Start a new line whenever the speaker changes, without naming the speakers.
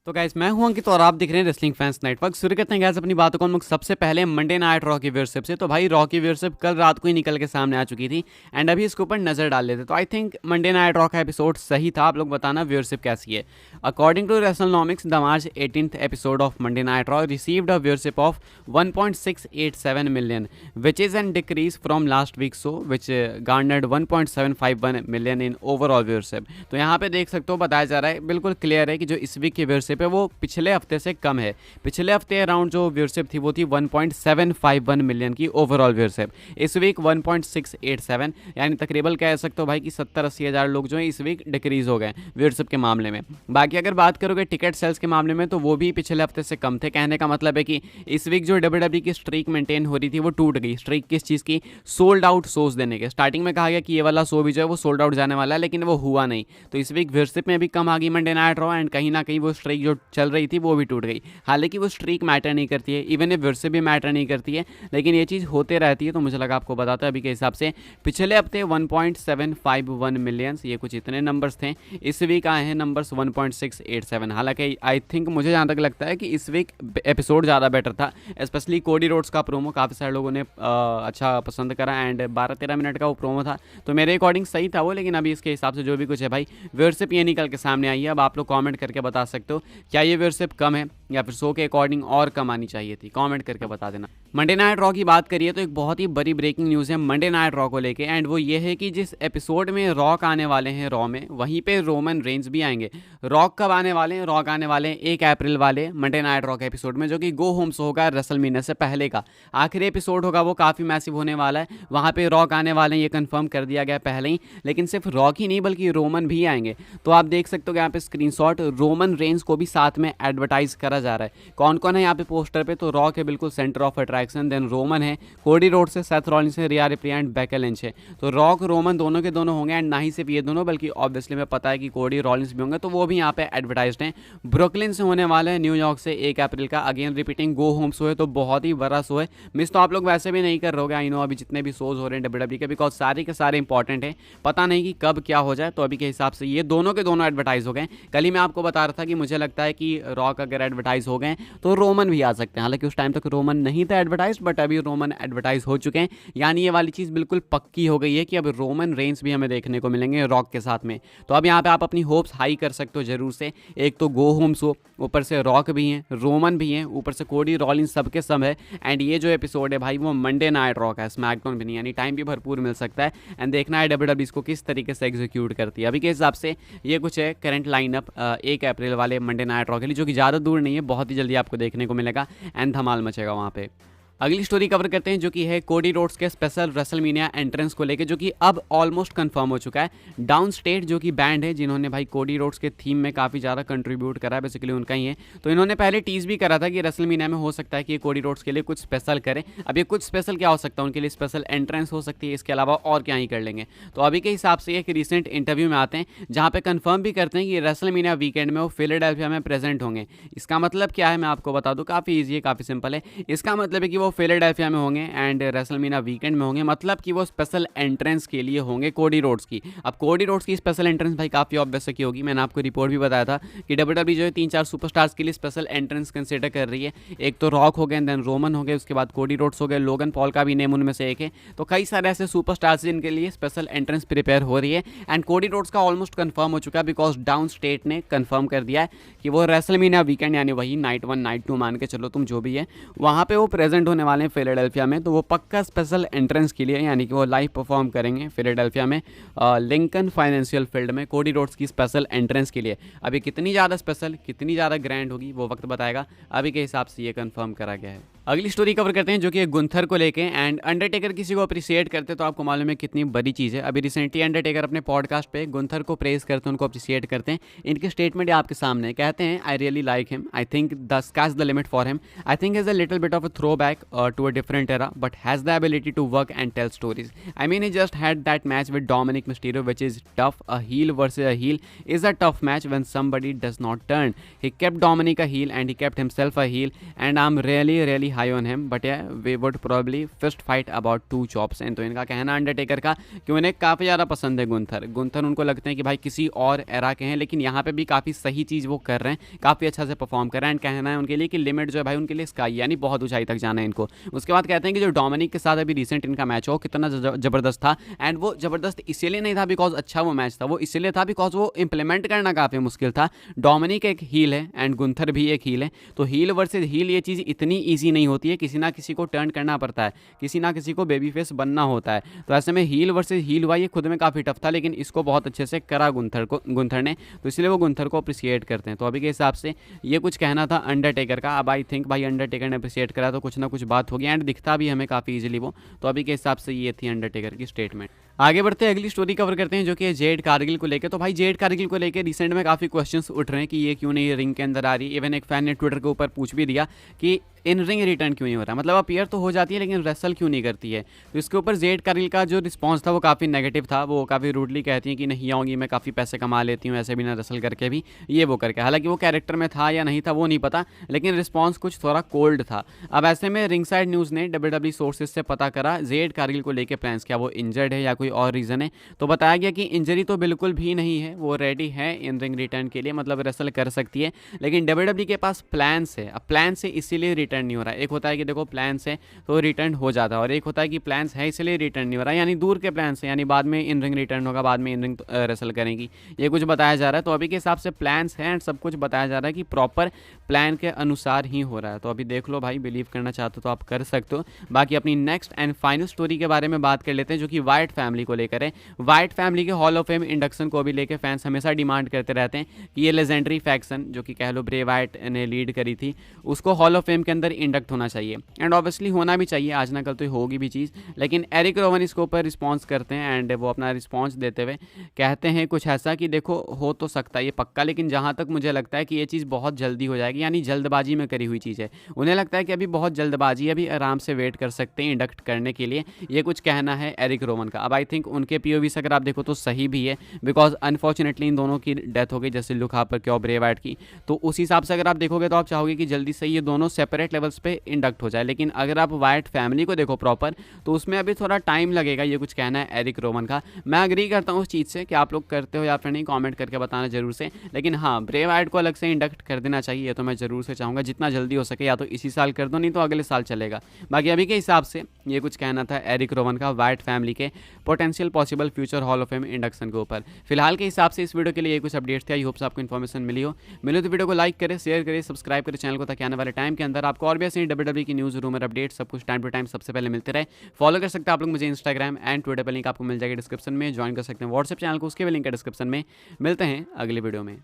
तो गाइस मैं हूं अंकित और आप देख रहे हैं रेसलिंग फैंस नेटवर्क। शुरू करते हैं गाइस अपनी बातों को हम लोग सबसे पहले मंडे नाइट रॉ की व्यूअरशिप से। तो भाई रॉ की व्यूअरशिप कल रात को ही निकल के सामने आ चुकी थी एंड अभी इसके ऊपर नजर डाल लेते। तो I think Monday night Raw का एपिसोड सही था। आप लोग बताना व्यूअरशिप कैसी है। According to Wrestlenomics the March 18th episode of Monday night Raw received a viewership of 1.687 million which is an decrease from last week show which garnered 1.751 million in overall viewership. तो यहाँ पे देख सकते हो बताया जा रहा है, बिल्कुल क्लियर है कि जो इस वीक की व्यूअरशिप है वो पिछले हफ्ते से कम है। पिछले हफ्ते अराउंड जो व्यूअरशिप थी वो थी 1.751 मिलियन की ओवरऑल व्यूअरशिप। इस वीक 1.687 यानी तकरीबन कह सकते हो भाई कि 70-80 हज़ार लोग जो है इस वीक डिक्रीज हो गए व्यूअरशिप के मामले में। बाकी अगर बात करोगे टिकट सेल्स के मामले में तो वो भी पिछले हफ्ते से कम थे। कहने का मतलब है कि इस वीक जो डब्ल्यूडब्ल्यूई की स्ट्रीक मेंटेन हो रही थी वो टूट गई। स्ट्रीक किस चीज़ की? सोल्ड आउट शोज देने के। स्टार्टिंग में कहा गया कि ये वाला शो भी जो है वो सोल्ड आउट जाने वाला है, लेकिन वो हुआ नहीं। तो इस वीक व्यूअरशिप में भी कम आ गई मंडे नाइट रॉ एंड कहीं ना कहीं वो स्ट्रीक जो चल रही थी वो भी टूट गई। हालांकि वो स्ट्रीक मैटर नहीं करती है, इवन ये व्यूअरशिप भी मैटर नहीं करती है, लेकिन ये चीज़ होते रहती है। तो मुझे लगा आपको बताता है अभी के हिसाब से पिछले हफ्ते 1.751 मिलियंस, ये कुछ इतने नंबर्स थे। इस वीक आए हैं नंबर्स 1.687। हालांकि आई थिंक मुझे जहाँ तक लगता है कि इस वीक एपिसोड ज़्यादा बेटर था। स्पेशली कोडी रोड्स का प्रोमो काफ़ी सारे लोगों ने अच्छा पसंद करा एंड 12-13 मिनट का वो प्रोमो था, तो मेरे अकॉर्डिंग सही था वो। लेकिन अभी इसके हिसाब से जो भी कुछ है भाई व्यूअरशिप ये निकल के सामने आई है। अब आप लोग कमेंट करके बता सकते हो क्या ये व्यूअरशिप कम है या फिर शो के अकॉर्डिंग और कम आनी चाहिए थी। कमेंट करके बता देना। मंडे नाइट रॉ की बात करिए तो एक बहुत ही बड़ी ब्रेकिंग न्यूज़ है मंडे नाइट रॉ को लेके एंड वो ये है कि जिस एपिसोड में रॉक आने वाले हैं रॉ में, वहीं पे रोमन रेंज भी आएंगे। रॉक कब आने वाले हैं? रॉक आने वाले हैं 1 अप्रैल वाले मंडे नाइट रॉ के एपिसोड में, जो कि गो होम शो होगा रेसलमेनिया से पहले का आखिरी एपिसोड होगा। वो काफ़ी मैसिव होने वाला है। वहाँ पे रॉक आने वाले हैं, ये कंफर्म कर दिया गया पहले ही। लेकिन सिर्फ रॉक ही नहीं बल्कि रोमन भी आएंगे। तो आप देख सकते हो यहाँ पे स्क्रीनशॉट, रोमन रेंज को भी साथ में एडवर्टाइज करा जा रहा है। कौन कौन है यहाँ पे पोस्टर पे? तो रॉक है बिल्कुल centre of attraction, then Roman है, कोडी रोड से सेथ रॉलिंस है, Rhea Ripley and Becky Lynch है। तो रॉक रोमन दोनों के दोनों होंगे एंड ना ही सिर्फ ये दोनों बल्कि ऑब्वियसली मैं पता है कि कोडी रॉलिंस भी होंगे, तो वो भी यहाँ पे एडवर्टाइज्ड हैं। ब्रुकलिन से होने वाला है न्यूयॉर्क से 1 अप्रैल का। Again repeating go home show है, तो बहुत ही बड़ा शो है। मिस तो आप लोग वैसे भी नहीं कर रहोगे, आई नो, अभी जितने भी शोज हो रहे हैं डब्ल्यूडब्ल्यूई के, बिकॉज सारे के सारे इंपॉर्टेंट है। पता नहीं कि कब क्या हो जाए, तो अभी के हिसाब से ये दोनों के दोनों एडवर्टाइज हो गए। कल ही मैं आपको बता रहा था कि मुझे लगता है कि रॉक अगर एडवर्टाइज हो गए तो रोमन भी आ सकते हैं। हालांकि उस टाइम तक रोमन नहीं था एडवर्टाइज, बट अभी रोमन एडवर्टाइज हो चुके हैं। यानी ये वाली चीज़ बिल्कुल पक्की हो गई है कि अब रोमन रेंज भी हमें देखने को मिलेंगे रॉक के साथ में। तो अब यहाँ पे आप अपनी होप्स हाई कर सकते हो जरूर से। एक तो गो होम शो, ऊपर से रॉक भी हैं, रोमन भी हैं, ऊपर से कोडी रॉलिंस, सबके सब है। एंड ये जो एपिसोड है भाई वो मंडे नाइट रॉक है, स्मैकडाउन भी नहीं, यानी टाइम भी भरपूर मिल सकता है। एंड देखना है डब्ल्यूडब्ल्यूई इसको किस तरीके से एग्जीक्यूट करती है। अभी के हिसाब से ये कुछ है करंट लाइनअप 1 अप्रैल वाले मंडे नाइट रॉक के लिए, जो कि ज़्यादा दूर नहीं है, बहुत ही जल्दी आपको देखने को मिलेगा एंड धमाल मचेगा वहाँ पे। अगली स्टोरी कवर करते हैं जो कि है कोडी रोड्स के स्पेशल रेसलमेनिया एंट्रेंस को लेके, जो कि अब ऑलमोस्ट कंफर्म हो चुका है। डाउन स्टेट जो कि बैंड है, जिन्होंने भाई कोडी रोड्स के थीम में काफ़ी ज़्यादा कंट्रीब्यूट करा है, बेसिकली उनका ही है। तो इन्होंने पहले टीज भी करा था कि रेसलमेनिया में हो सकता है कि ये कोडी रोड्स के लिए कुछ स्पेशल करें। अब ये कुछ स्पेशल क्या हो सकता है? उनके लिए स्पेशल एंट्रेंस हो सकती है, इसके अलावा और क्या ही कर लेंगे। तो अभी के हिसाब से एक रिसेंट इंटरव्यू में आते हैं जहाँ पे कंफर्म भी करते हैं कि रेसलमेनिया वीकेंड में वो फिलाडेल्फिया में प्रेजेंट होंगे। इसका मतलब क्या है मैं आपको बता दूँ, काफ़ी ईजी है, काफ़ी सिंपल है। इसका मतलब है कि वो फिलाडेल्फिया में होंगे एंड रेसलमेनिया वीकेंड में होंगे, मतलब कि वो स्पेशल एंट्रेंस के लिए होंगे कोडी रोड्स की। अब कोडी रोड्स की स्पेशल एंट्रेंस भाई काफ़ी ऑब्वियस की होगी। मैंने आपको रिपोर्ट भी बताया था कि डब्ल्यूडब्ल्यूई जो है 3-4 सुपरस्टार्स के लिए स्पेशल एंट्रेंस कंसिडर कर रही है। एक तो रॉक हो गए, देन रोमन हो गए, उसके बाद कोडी रोड्स हो गए, लोगन पॉल का भी नेम उनमें से एक है। तो कई सारे ऐसे सुपरस्टार्स जिनके लिए स्पेशल एंट्रेंस प्रिपेयर हो रही है एंड कोडी रोड्स का ऑलमोस्ट कंफर्म हो चुका है, बिकॉज डाउन स्टेट ने कंफर्म कर दिया है कि वो रेसलमेनिया वीकेंड यानी वही नाइट 1 नाइट 2 मान के चलो तुम जो भी है, वहाँ पे वो प्रेजेंट होने वाले हैं फिलाडेल्फिया में। तो वो पक्का स्पेशल एंट्रेंस के लिए, यानी कि वो लाइव परफॉर्म करेंगे फिलाडेल्फिया में लिंकन फाइनेंशियल फील्ड में कोडी रोड्स की स्पेशल एंट्रेंस के लिए। अभी कितनी ज़्यादा स्पेशल, कितनी ज़्यादा ग्रैंड होगी वो वक्त बताएगा। अभी के हिसाब से ये कंफर्म करा गया है। अगली स्टोरी कवर करते हैं जो कि गुंथर को लेके एंड अंडरटेकर किसी को अप्रिशिएट करते तो आपको मालूम है कितनी बड़ी चीज़ है। अभी रिसेंटली अंडरटेकर अपने पॉडकास्ट पे गुंथर को प्रेज करते हैं, उनको अप्रिशिएट करते हैं। इनके स्टेटमेंट आपके सामने है। कहते हैं I really like him, I think the sky's the limit for him, I think is a little bit of a throwback to a different era but has the ability to work and tell stories. I mean, he just had that match with Dominic Mysterio, which is tough. A heel versus a heel is a tough match when somebody does not turn. He kept Dominic a heel and he kept himself a heel, and I'm really, really high on him, but yeah we would probably first fight about 2 jobs. And तो इनका कहना Undertaker का कि उन्हें काफ़ी ज़्यादा पसंद है गुंथर उनको लगते हैं कि भाई किसी और एरा के हैं, लेकिन यहाँ पे भी काफ़ी सही चीज़ वो कर रहे हैं, काफ़ी अच्छा से परफॉर्म कर रहे हैं। एंड कहना है उनके लिए कि लिमिट जो है भाई उनके लिए स्काई, यानी बहुत ऊंचाई तक जाना है इनको। उसके बाद कहते हैं कि जो डोमिनिक के साथ अभी रिसेंट इनका मैच हो कितना ज़बरदस्त था। एंड वो ज़बरदस्त इसीलिए नहीं था बिकॉज अच्छा वो मैच था, वो इसीलिए था बिकॉज वो इंप्लीमेंट करना काफ़ी मुश्किल था। डोमिनिक एक हील है एंड गुंथर भी एक हील है, तो हील वर्सेज हील ये चीज़ इतनी ईजी नहीं होती है, किसी ना किसी को टर्न करना पड़ता है, किसी ना किसी को बेबी फेस बनना होता है। तो ऐसे में हील वर्सेज हील हुआ, ये खुद में काफ़ी टफ था, लेकिन इसको बहुत अच्छे से करा गुंथर ने, तो इसलिए वो गुंथर को अप्रिशिएट करते हैं। तो अभी के हिसाब से ये कुछ कहना था अंडरटेकर का। अब आई थिंक भाई अंडरटेकर ने अप्रिशिएट करा तो कुछ ना कुछ बात होगी, एंड दिखता भी हमें काफ़ी इजीली वो। तो अभी के हिसाब से ये थी अंडरटेकर की स्टेटमेंट। आगे बढ़ते हैं, अगली स्टोरी कवर करते हैं जो कि जेड कारगिल को लेकर। तो भाई जेड कारगिल को लेकर रिसेंट में काफ़ी क्वेश्चंस उठ रहे हैं कि ये क्यों नहीं रिंग के अंदर आ रही। इवन एक फैन ने ट्विटर के ऊपर पूछ भी दिया कि इन रिंग रिटर्न क्यों नहीं हो रहा, मतलब अपीयर तो हो जाती है लेकिन रेसल क्यों नहीं करती है। तो इसके ऊपर जेड कारगिल का जो रिस्पांस था वो काफ़ी नेगेटिव था। वो काफ़ी रूडली कहती हैं कि नहीं आऊँगी, मैं काफ़ी पैसे कमा लेती हूँ ऐसे बिना रेसल करके भी, ये वो करके। हालांकि वो कैरेक्टर में था या नहीं था वो नहीं पता, लेकिन रिस्पॉन्स कुछ थोड़ा कोल्ड था। अब ऐसे में रिंग साइड न्यूज़ ने WWE सोर्सेज से पता करा जेड कारगिल को लेकर प्लान्स, क्या वो इंजर्ड है या कोई और रीज़न है। तो बताया गया कि इंजरी तो बिल्कुल भी नहीं है, वो रेडी है इन रिंग रिटर्न के लिए, मतलब रेसल कर सकती है, लेकिन WWE के पास प्लान्स है। अब प्लान से इसीलिए रिटर्न नहीं हो रहा है। एक होता है कि देखो प्लान्स है तो रिटर्न हो जाता है, और एक होता है कि प्लान्स है इसलिए रिटर्न नहीं हो रहा है, यानी दूर के प्लान्स है, यानी बाद में इन रिंग रिटर्न होगा, बाद में इन रिंग रेसल करेंगी, ये कुछ बताया जा रहा है। तो अभी के हिसाब से प्लान्स हैं एंड सब कुछ बताया जा रहा है कि प्रॉपर प्लान के अनुसार ही हो रहा है। तो अभी देख लो भाई, बिलीव करना चाहते हो तो आप कर सकते हो। बाकी अपनी नेक्स्ट एंड फाइनल स्टोरी के बारे में बात कर लेते हैं जो कि वाइट फैमिली को लेकर है। वाइट फैमिली के हॉल ऑफ फेम इंडक्शन को भी लेकर फैंस हमेशा डिमांड करते रहते हैं कि ये लेजेंडरी फैक्शन जो कि कह लो ब्रे वाइट ने लीड करी थी, उसको हॉल ऑफ फेम के अंदर इंडक्ट होना चाहिए। एंड ऑब्वियसली होना भी चाहिए, आज ना कल तो होगी भी चीज़। लेकिन एरिक रोवन इसके ऊपर रिस्पॉन्स करते हैं एंड वो अपना रिस्पॉन्स देते हुए कहते हैं कुछ ऐसा कि देखो हो तो सकता है ये पक्का, लेकिन जहाँ तक मुझे लगता है कि ये चीज़ बहुत जल्दी हो जाएगी, यानी जल्दबाजी में करी हुई चीज़ है। उन्हें लगता है कि अभी बहुत जल्दबाजी है, अभी आराम से वेट कर सकते हैं इंडक्ट करने के लिए, ये कुछ कहना है एरिक रोवन का। अब आई थिंक उनके POV से अगर आप देखो तो सही भी है, बिकॉज अनफॉर्चुनेटली इन दोनों की डेथ हो गई, जैसे लुक हार्पर की और ब्रे वाइट की। तो उस हिसाब से अगर आप देखोगे तो आप चाहोगे कि जल्दी से ये दोनों सेपरेट लेवल्स पे इंडक्ट हो जाए, लेकिन अगर आप वाइट फैमिली को देखो प्रॉपर तो उसमें अभी थोड़ा टाइम लगेगा, ये कुछ कहना है एरिक रोवन का। मैं अग्री करता हूँ उस चीज़ से कि आप लोग करते हो या फिर नहीं, कमेंट करके बताना जरूर से। लेकिन हाँ, ब्रे वाइट को अलग से इंडक्ट कर देना चाहिए, ये तो मैं ज़रूर से चाहूँगा जितना जल्दी हो सके, या तो इसी साल कर दो नहीं तो अगले साल चलेगा। बाकी अभी के हिसाब से ये कुछ कहना था एरिक रोवन का वाइट फैमिली के potential possible future hall of fame induction के ऊपर। फिलहाल के हिसाब से इस वीडियो के लिए ये कुछ अपडेट्स थे। आई होप आपको इन्फॉर्मेशन मिली हो तो वीडियो को लाइक करें, शेयर करें, सब्सक्राइब करें चैनल को, ताकि आने वाले टाइम के अंदर आपको और भी ऐसे WWE की न्यूज़, रूमर, अपडेट सब कुछ टाइम टू टाइम सबसे पहले मिलते रहे। फॉलो कर सकते हैं आप लोग मुझे इंस्टाग्राम एंड ट्विटर पर, लिंक आपको मिल जाएगा डिस्क्रिप्शन में। ज्वाइन कर सकते हैं व्हाट्सएप चैनल को, उसके भी लिंक है डिस्क्रिप्शन में। मिलते हैं अगले वीडियो में।